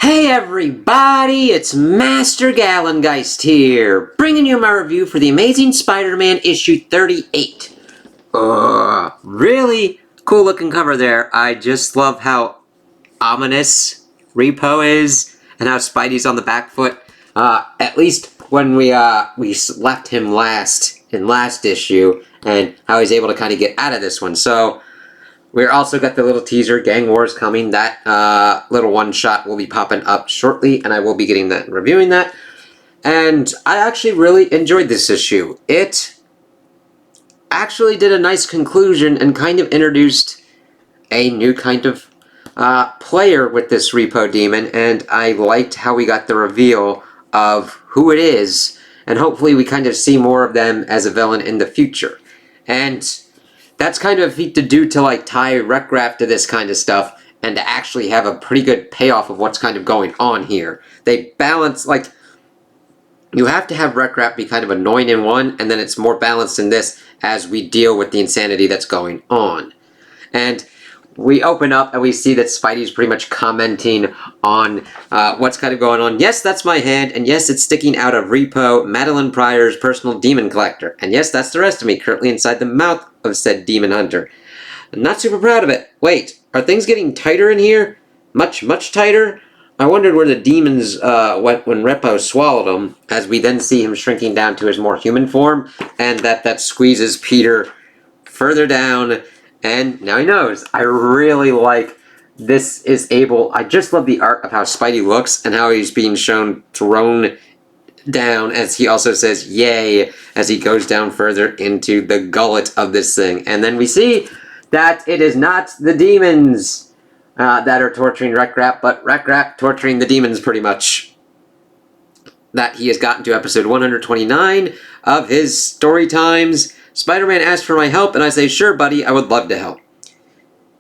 Hey everybody, it's Master Gallengeist here, bringing you my review for The Amazing Spider-Man issue 38. Really cool looking cover there. I just love how ominous Repo is, and how Spidey's on the back foot. At least when we left him in last issue, and how he's able to kind of get out of this one. So we also got the little teaser, Gang Wars coming. That little one-shot will be popping up shortly, and I will be getting that and reviewing that. And I actually really enjoyed this issue. It actually did a nice conclusion and kind of introduced a new kind of player with this Repo Demon, and I liked how we got the reveal of who it is, and hopefully we kind of see more of them as a villain in the future. And that's kind of a feat to do, to like tie Rec-Rap to this kind of stuff and to actually have a pretty good payoff of what's kind of going on here. They balance, like, you have to have Rec-Rap be kind of annoying in one, and then it's more balanced in this as we deal with the insanity that's going on. And we open up and we see that Spidey's pretty much commenting on what's kind of going on. Yes, that's my hand, and yes, it's sticking out of Repo, Madeline Pryor's personal demon collector. And yes, that's the rest of me, currently inside the mouth of said demon hunter. I'm not super proud of it. Wait, are things getting tighter in here? Much, much tighter? I wondered where the demons went when Repo swallowed them, as we then see him shrinking down to his more human form, and that squeezes Peter further down. And now he knows. I really like this is able. I just love the art of how Spidey looks and how he's being shown thrown down, as he also says yay as he goes down further into the gullet of this thing. And then we see that it is not the demons that are torturing Rec-Rap, but Rec-Rap torturing the demons, pretty much. That he has gotten to episode 129 of his story times. Spider-Man asked for my help, and I say, sure, buddy, I would love to help.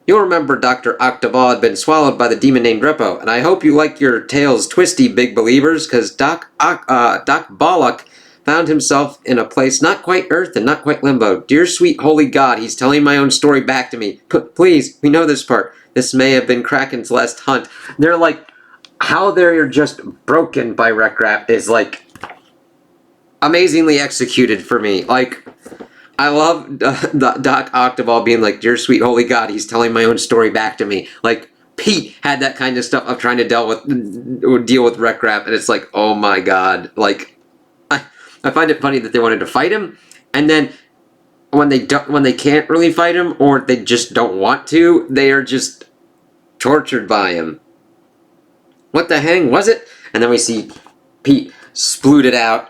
You'll remember Dr. Octoball had been swallowed by the demon named Repo, and I hope you like your tales twisty, big believers, because Doc Bollock found himself in a place not quite Earth and not quite Limbo. Dear sweet holy God, he's telling my own story back to me. Please, we know this part. This may have been Kraken's last hunt. They're like, how they're just broken by Rec-Rap is, like, amazingly executed for me. Like, I love Doc Octoball being like, dear sweet holy God, he's telling my own story back to me. Like, Pete had that kind of stuff of trying to deal with Rec-Rap, and it's like, oh my God. Like, I find it funny that they wanted to fight him, and then when they can't really fight him, or they just don't want to, they are just tortured by him. What the hang was it? And then we see Pete sploot it out.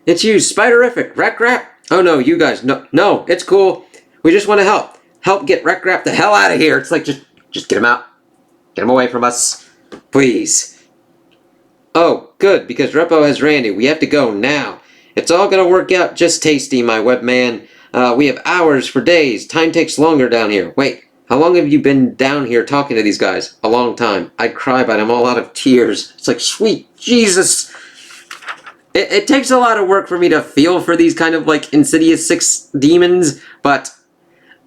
It's you, Spiderific, Rec-Rap. Oh no, you guys, no, it's cool. We just want to help. Help get Rec-Rap the hell out of here. It's like, just get him out. Get him away from us. Please. Oh, good, because Repo has Randy. We have to go now. It's all gonna work out just tasty, my webman. We have hours for days. Time takes longer down here. Wait, how long have you been down here talking to these guys? A long time. I'd cry, but I'm all out of tears. It's like, sweet Jesus. It takes a lot of work for me to feel for these kind of, like, Insidious 6 demons, but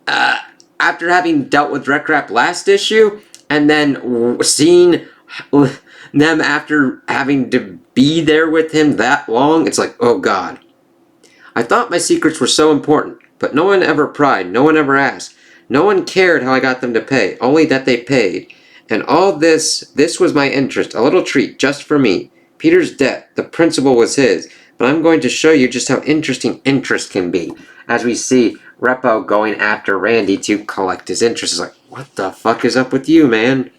after having dealt with Rec-Rap last issue, and then seeing them after having to be there with him that long, it's like, oh God. I thought my secrets were so important, but no one ever pried, no one ever asked. No one cared how I got them to pay, only that they paid. And all this was my interest, a little treat just for me. Peter's debt, the principal was his, but I'm going to show you just how interesting interest can be. As we see Repo going after Randy to collect his interest. It's like, what the fuck is up with you, man?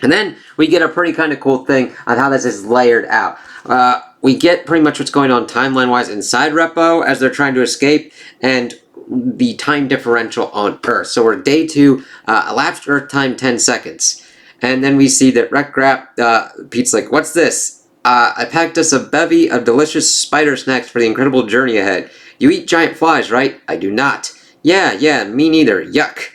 And then we get a pretty kind of cool thing on how this is layered out. We get pretty much what's going on timeline-wise inside Repo as they're trying to escape, and the time differential on Earth. So we're day 2, elapsed Earth time 10 seconds. And then we see that Rec-Rap, Pete's like, what's this? I packed us a bevy of delicious spider snacks for the incredible journey ahead. You eat giant flies, right? I do not. Yeah, me neither. Yuck.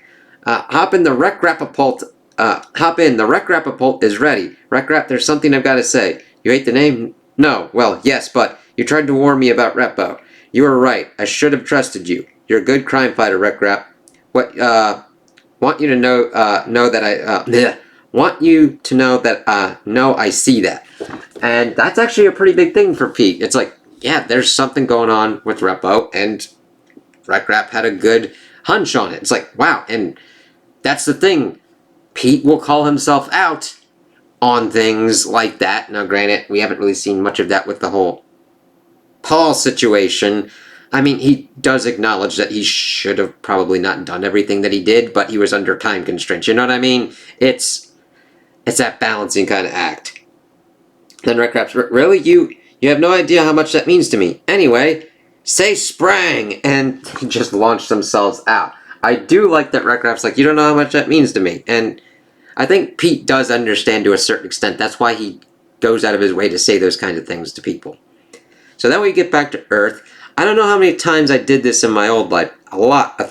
Hop in the Rec-Rapapult. Hop in. The Rec-Rapapult is ready. Rec-Rap, there's something I've got to say. You ate the name? No. Well, yes, but you tried to warn me about Repo. You were right. I should have trusted you. You're a good crime fighter, Rec-Rap. Want you to know that I want you to know that, no, I see that. And that's actually a pretty big thing for Pete. It's like, yeah, there's something going on with Repo, and Rekrap had a good hunch on it. It's like, wow, and that's the thing. Pete will call himself out on things like that. Now, granted, we haven't really seen much of that with the whole Paul situation. I mean, he does acknowledge that he should have probably not done everything that he did, but he was under time constraints. You know what I mean? It's that balancing kind of act. Then Rekrap's, really? You have no idea how much that means to me. Anyway, say sprang! And he just launched themselves out. I do like that Rekrap's like, you don't know how much that means to me. And I think Pete does understand to a certain extent. That's why he goes out of his way to say those kinds of things to people. So then we get back to Earth. I don't know how many times I did this in my old life. A lot, I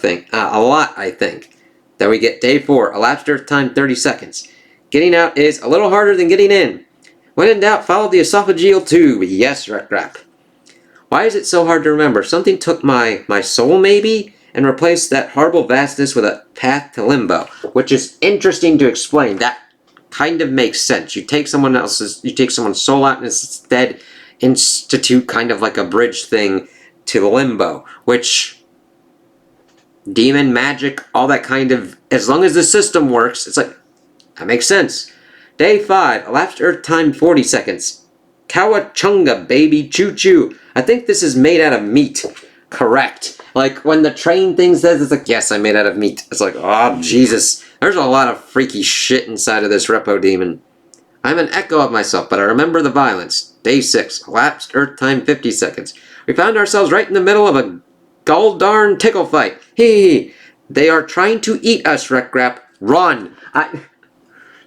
think. Then we get day 4. Elapsed Earth time 30 seconds. Getting out is a little harder than getting in. When in doubt, follow the esophageal tube. Yes, Rekrap. Why is it so hard to remember? Something took my soul, maybe, and replaced that horrible vastness with a path to limbo. Which is interesting to explain. That kind of makes sense. You take someone's soul out and instead institute kind of like a bridge thing to limbo, which demon magic, all that kind of, as long as the system works, it's like, that makes sense. Day 5, elapsed Earth time 40 seconds. Kawachunga, baby, choo-choo. I think this is made out of meat. Correct. Like, when the train thing says, it's like, yes, I'm made out of meat. It's like, oh, Jesus. There's a lot of freaky shit inside of this Repo demon. I'm an echo of myself, but I remember the violence. Day 6, elapsed Earth time 50 seconds. We found ourselves right in the middle of a gall darn tickle fight. Hee. They are trying to eat us, Rekrap. Run.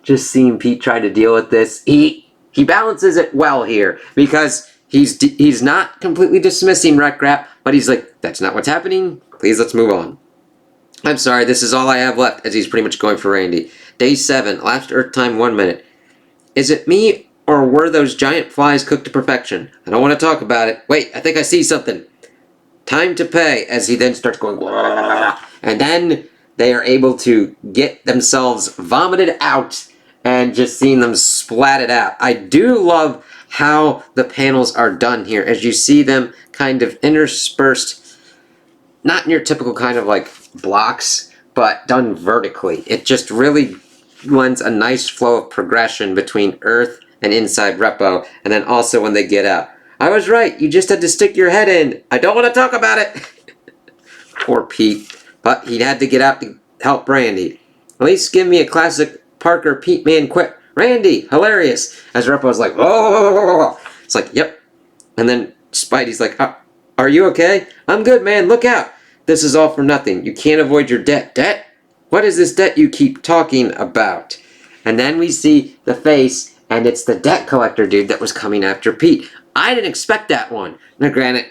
Just seeing Pete try to deal with this. He balances it well here because he's not completely dismissing Rekrap, but he's like, that's not what's happening. Please, let's move on. I'm sorry, this is all I have left, as he's pretty much going for Randy. Day 7, elapsed Earth time 1 minute. Is it me, or were those giant flies cooked to perfection? I don't want to talk about it. Wait, I think I see something. Time to pay, as he then starts going, and then they are able to get themselves vomited out and just seeing them splatted out. I do love how the panels are done here, as you see them kind of interspersed, not in your typical kind of like blocks, but done vertically. It just really lends a nice flow of progression between Earth and inside Repo, and then also when they get out. I was right, you just had to stick your head in. I don't want to talk about it. Poor Pete. But he had to get out to help Randy. At least give me a classic Parker Pete man quip. Randy, hilarious. As Repo's like, oh. It's like, yep. And then Spidey's like, are you okay? I'm good, man. Look out. This is all for nothing. You can't avoid your debt. Debt? What is this debt you keep talking about? And then we see the face, and it's the debt collector dude that was coming after Pete. I didn't expect that one. Now, granted,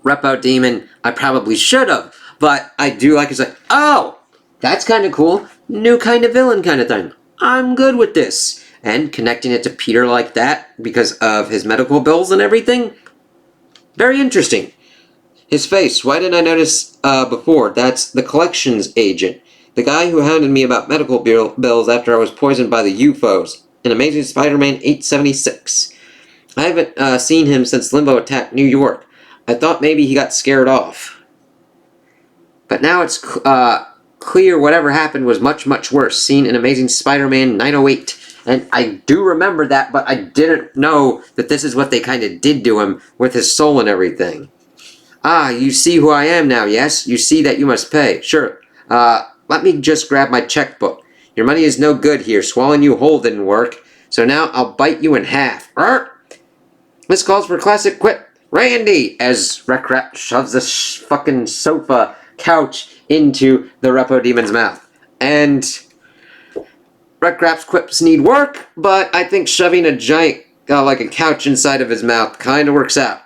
Repo Demon, I probably should have, but I do like it's like, oh, that's kind of cool. New kind of villain kind of thing. I'm good with this. And connecting it to Peter like that because of his medical bills and everything, very interesting. His face, why didn't I notice before? That's the collections agent. The guy who hounded me about medical bills after I was poisoned by the UFOs. In Amazing Spider-Man 876. I haven't seen him since Limbo attacked New York. I thought maybe he got scared off. But now it's clear whatever happened was much, much worse. Seen in Amazing Spider-Man 908. And I do remember that, but I didn't know that this is what they kind of did to him with his soul and everything. Ah, you see who I am now, yes? You see that you must pay. Sure. Let me just grab my checkbook. Your money is no good here. Swallowing you whole didn't work. So now I'll bite you in half. This calls for classic quip. Randy! As Rekrap shoves the fucking sofa couch into the Repo Demon's mouth. And Rekrap's quips need work, but I think shoving a giant, like a couch inside of his mouth kind of works out.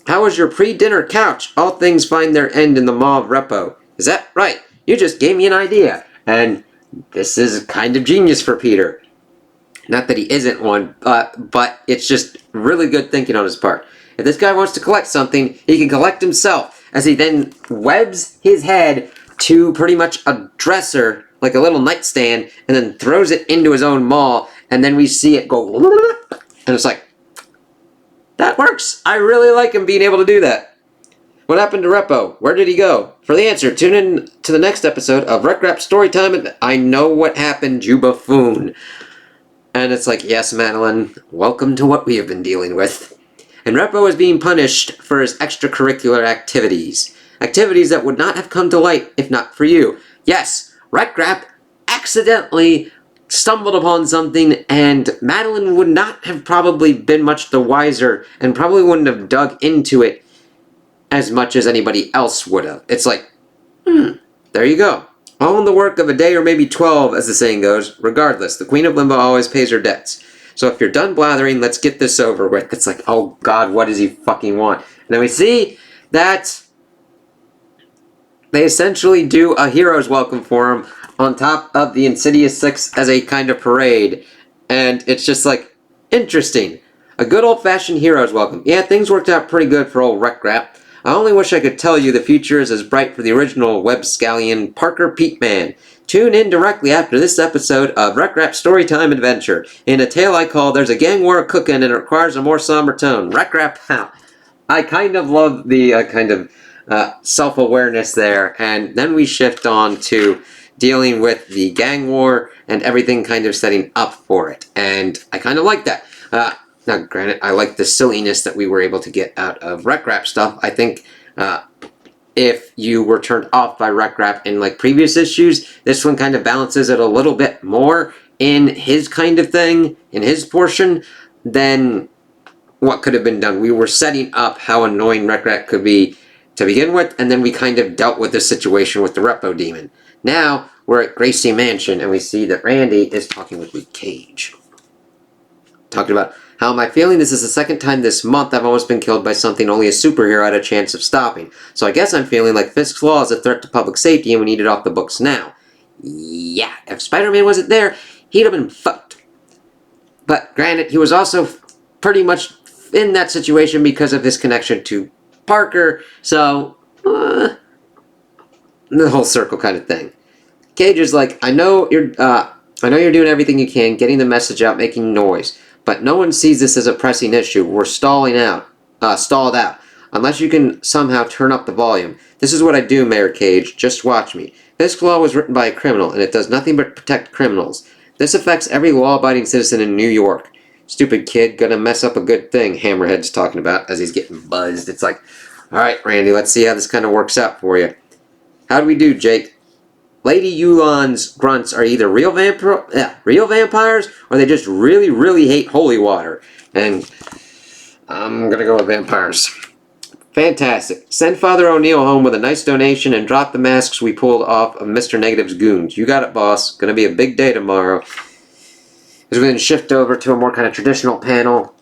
How was your pre-dinner couch? All things find their end in the maw of Repo. Is that right? You just gave me an idea. And this is kind of genius for Peter. Not that he isn't one, but it's just really good thinking on his part. If this guy wants to collect something, he can collect himself, as he then webs his head to pretty much a dresser, like a little nightstand and then throws it into his own maw, and then we see it go, and it's like, that works. I really like him being able to do that. What happened to Repo? Where did he go? For the answer, tune in to the next episode of Rec Rap Storytime, and I know what happened, you buffoon. And it's like, yes, Madeline, welcome to what we have been dealing with. And Repo is being punished for his extracurricular activities. Activities that would not have come to light if not for you. Yes, Rec Rap accidentally stumbled upon something, and Madeline would not have probably been much the wiser, and probably wouldn't have dug into it as much as anybody else would have. It's like, there you go. All in the work of a day or maybe 12, as the saying goes. Regardless, the Queen of Limbo always pays her debts. So if you're done blathering, let's get this over with. It's like, oh God, what does he fucking want? And then we see that they essentially do a hero's welcome for him on top of the Insidious 6 as a kind of parade. And it's just like, interesting. A good old-fashioned hero's welcome. Yeah, things worked out pretty good for old Rec Rap. I only wish I could tell you the future is as bright for the original web scallion Parker Peatman. Tune in directly after this episode of Rec Rap Storytime Adventure. In a tale I call There's a Gang War a Cookin' and it requires a more somber tone. Rec Rap, I kind of love the self-awareness there, and then we shift on to dealing with the gang war and everything kind of setting up for it. And I kind of like that. Now, granted, I like the silliness that we were able to get out of Rec Rap stuff. I think if you were turned off by Rec Rap in like previous issues, this one kind of balances it a little bit more in his kind of thing, in his portion, than what could have been done. We were setting up how annoying Rec Rap could be to begin with, and then we kind of dealt with this situation with the Repo Demon. Now, we're at Gracie Mansion, and we see that Randy is talking with Luke Cage. Talking about, how am I feeling? This is the second time this month I've almost been killed by something only a superhero had a chance of stopping. So I guess I'm feeling like Fisk's Law is a threat to public safety and we need it off the books now. Yeah, if Spider-Man wasn't there, he'd have been fucked. But granted, he was also pretty much in that situation because of his connection to Parker, so the whole circle kind of thing. Cage is like, I know you're doing everything you can, getting the message out, making noise, but no one sees this as a pressing issue. We're stalled out. Unless you can somehow turn up the volume. This is what I do, Mayor Cage. Just watch me. Fisk's Law was written by a criminal, and it does nothing but protect criminals. This affects every law-abiding citizen in New York. Stupid kid, gonna mess up a good thing, Hammerhead's talking about as he's getting buzzed. It's like, alright, Randy, let's see how this kind of works out for you. How do we do, Jake? Lady Yulan's grunts are either real vampires, or they just really, really hate holy water. And I'm gonna go with vampires. Fantastic. Send Father O'Neill home with a nice donation and drop the masks we pulled off of Mr. Negative's goons. You got it, boss. Gonna be a big day tomorrow. As we then shift over to a more kind of traditional panel,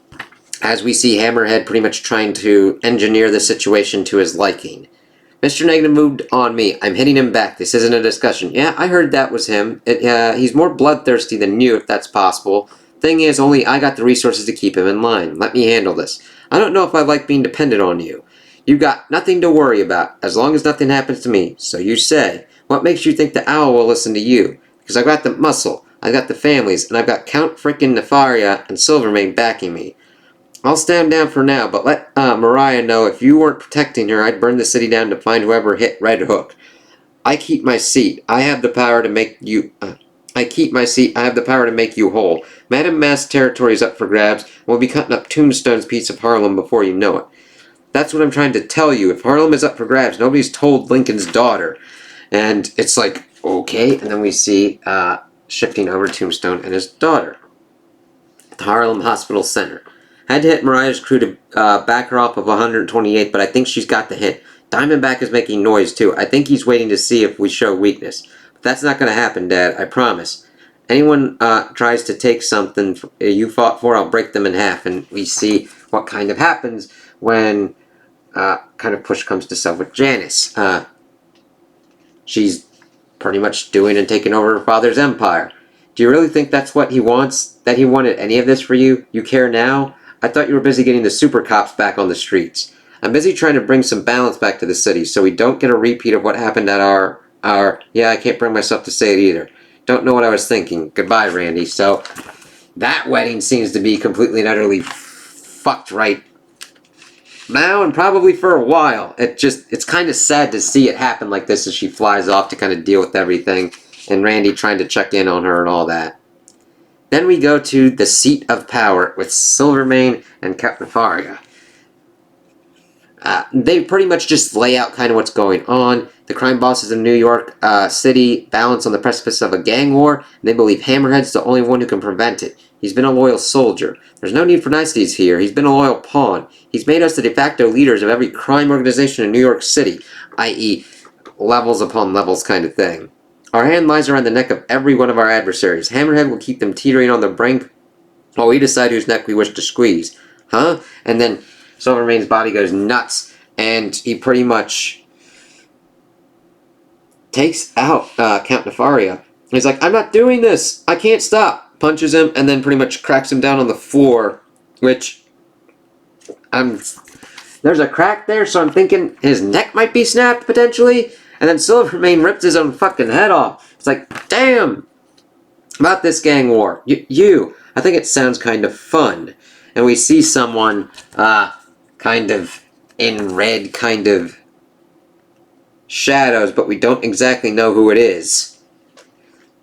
as we see Hammerhead pretty much trying to engineer the situation to his liking. Mr. Negative moved on me. I'm hitting him back. This isn't a discussion. Yeah, I heard that was him. He's more bloodthirsty than you, if that's possible. Thing is, only I got the resources to keep him in line. Let me handle this. I don't know if I like being dependent on you. You got nothing to worry about, as long as nothing happens to me. So you say. What makes you think the owl will listen to you? Because I got the muscle, I got the families, and I've got Count frickin' Nefaria and Silvermane backing me. I'll stand down for now, but let Mariah know if you weren't protecting her, I'd burn the city down to find whoever hit Red Hook. I keep my seat. I have the power to make you... I have the power to make you whole. Madam Mass territory is up for grabs, and we'll be cutting up Tombstone's piece of Harlem before you know it. That's what I'm trying to tell you. If Harlem is up for grabs, nobody's told Lincoln's daughter. And it's like, okay. And then we see shifting over Tombstone and his daughter. The Harlem Hospital Center. Had to hit Mariah's crew to back her off of 128, but I think she's got the hit. Diamondback is making noise, too. I think he's waiting to see if we show weakness. But that's not going to happen, Dad. I promise. Anyone tries to take something you fought for, I'll break them in half. And we see what kind of happens when kind of push comes to shove with Janice. She's pretty much doing and taking over her father's empire. Do you really think that's what he wants? That he wanted any of this for you? You care now? I thought you were busy getting the super cops back on the streets. I'm busy trying to bring some balance back to the city so we don't get a repeat of what happened at our Or, yeah, I can't bring myself to say it either. Don't know what I was thinking. Goodbye, Randy. So, that wedding seems to be completely and utterly fucked right now and probably for a while. It's kind of sad to see it happen like this as she flies off to kind of deal with everything, and Randy trying to check in on her and all that. Then we go to the seat of power with Silvermane and Captain Faria. They pretty much just lay out kind of what's going on. The crime bosses in New York City balance on the precipice of a gang war, and they believe Hammerhead's the only one who can prevent it. He's been a loyal soldier. There's no need for niceties here. He's been a loyal pawn. He's made us the de facto leaders of every crime organization in New York City, i.e., levels upon levels kind of thing. Our hand lies around the neck of every one of our adversaries. Hammerhead will keep them teetering on the brink while we decide whose neck we wish to squeeze. Huh? And then Silvermane's body goes nuts, and he pretty much takes out Count Nefaria. He's like, I'm not doing this! I can't stop! Punches him, and then pretty much cracks him down on the floor, which, there's a crack there, so I'm thinking his neck might be snapped, potentially, and then Silvermane rips his own fucking head off. It's like, damn! About this gang war. I think it sounds kind of fun. And we see someone, kind of in red kind of shadows, but we don't exactly know who it is.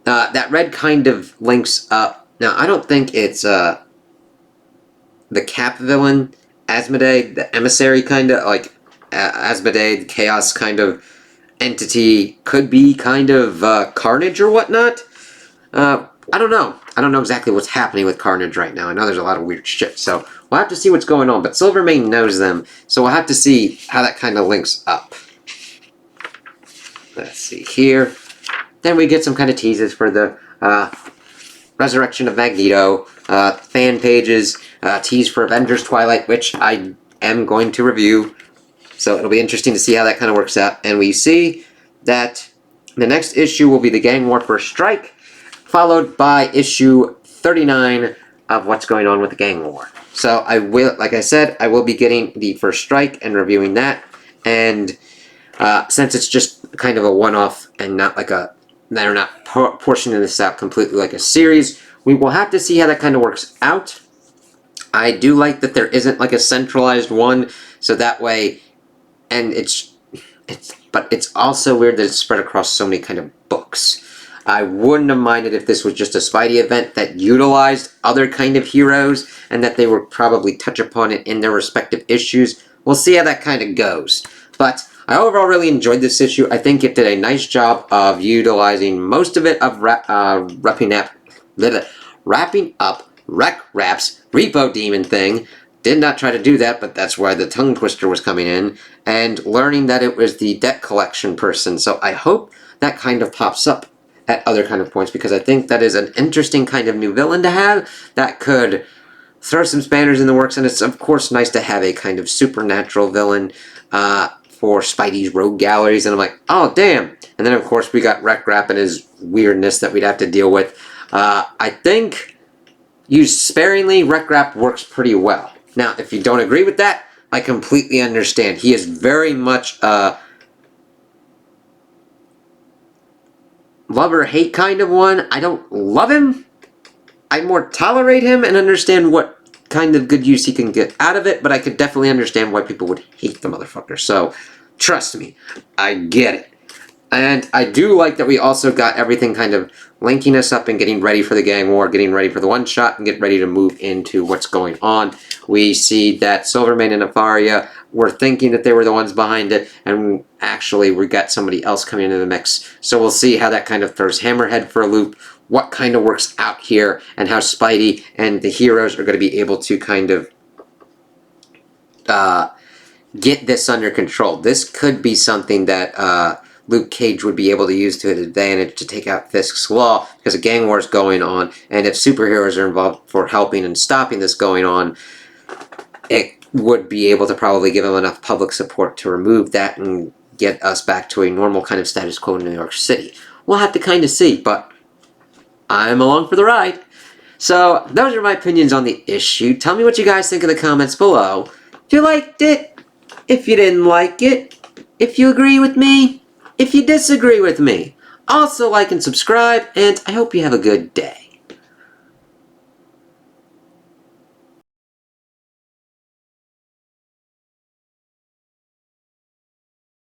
That red kind of links up. Now, I don't think it's the Cap villain, Asmodee, the emissary kind of, like Asmodee, the Chaos kind of entity, could be kind of Carnage or whatnot. I don't know. I don't know exactly what's happening with Carnage right now. I know there's a lot of weird shit, so we'll have to see what's going on. But Silvermane knows them, so we'll have to see how that kind of links up. Let's see here. Then we get some kind of teases for the Resurrection of Magneto, fan pages, tease for Avengers Twilight, which I am going to review. So it'll be interesting to see how that kind of works out. And we see that the next issue will be the Gang War First Strike, followed by issue 39 of what's going on with the Gang War. So I will, like I said, I will be getting the First Strike and reviewing that. And since it's just kind of a one-off and not like they're not portioning this out completely like a series, we will have to see how that kind of works out. I do like that there isn't like a centralized one, so that way, and but it's also weird that it's spread across so many kind of books. I wouldn't have minded if this was just a Spidey event that utilized other kind of heroes, and that they would probably touch upon it in their respective issues. We'll see how that kind of goes. But I overall really enjoyed this issue. I think it did a nice job of utilizing most of it of wrapping up Wreck Rap's Repo Demon thing. Did not try to do that, but that's why the tongue twister was coming in. And learning that it was the debt collection person. So I hope that kind of pops up at other kind of points, because I think that is an interesting kind of new villain to have that could throw some spanners in the works. And it's of course nice to have a kind of supernatural villain for Spidey's rogue galleries, and I'm like, oh damn. And then of course we got Wreck Rap and his weirdness that we'd have to deal with. I think used sparingly, Wreck Rap works pretty well. Now, if you don't agree with that, I completely understand. He is very much a love or hate kind of one. I don't love him. I more tolerate him and understand what kind of good use he can get out of it, but I could definitely understand why people would hate the motherfucker. So, trust me, I get it. And I do like that we also got everything kind of linking us up and getting ready for the gang war, getting ready for the one-shot, and get ready to move into what's going on. We see that Silvermane and Nefaria were thinking that they were the ones behind it, and actually we got somebody else coming into the mix. So we'll see how that kind of throws Hammerhead for a loop, what kind of works out here, and how Spidey and the heroes are going to be able to kind of get this under control. This could be something that Luke Cage would be able to use to his advantage to take out Fisk's Law, because a gang war is going on, and if superheroes are involved for helping and stopping this going on, it would be able to probably give him enough public support to remove that and get us back to a normal kind of status quo in New York City. We'll have to kind of see, but I'm along for the ride. So, those are my opinions on the issue. Tell me what you guys think in the comments below. If you liked it, if you didn't like it, if you agree with me, if you disagree with me. Also like and subscribe, and I hope you have a good day.